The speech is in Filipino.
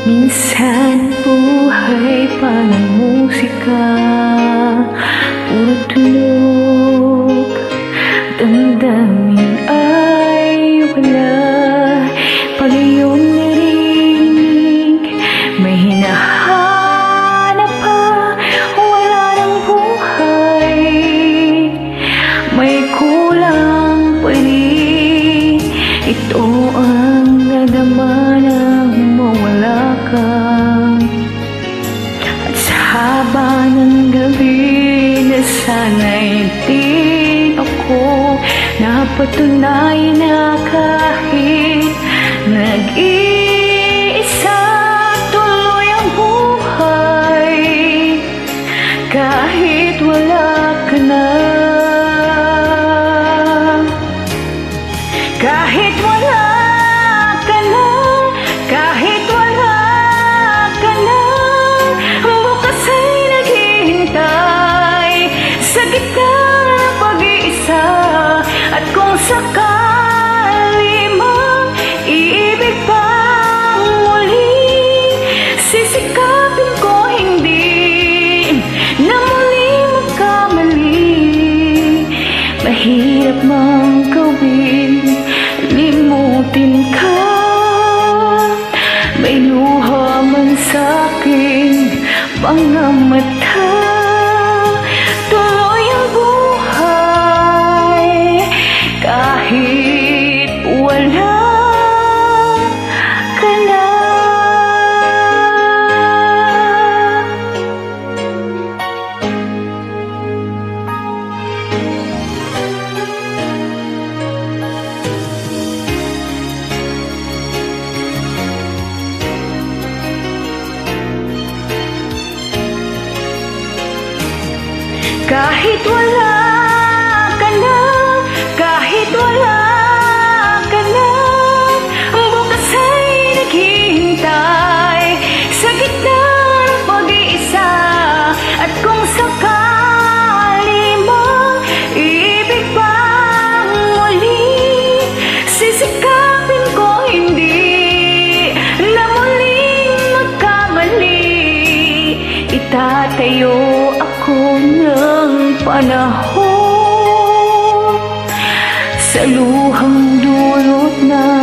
Minsan buhay parang musika, puro tunog, damdamin ay wala. Pag iyong narinig, may hinahanap pa, wala ng buhay. May kulang pa rin, ito ang nadama ng mawala ka. At sa haba ng gabi na sana'y di ako napatunay na kahit nag-iisa tuloy ang buhay. Kahit wala ka na, kahit wala ka na, kahit wala ka na, bukas ay naghihintay sa gitna ng pag-iisa. At kung sakali mang iibig pang muli, sisikapin ko hindi na muli magkamali. Mahirap mang gawin, limutin ka. May luha man sa'king mga mata, tuloy ang buhay kahit wala ka na. Kahit wala ka na, kahit wala ka na, bukas ay naghihintay sa gitna ng pag-iisa. At kung sakali mang iibig pang muli, sisikapin ko hindi na muling magkamali. Itatayo ako ng panahon sa luhang dulot na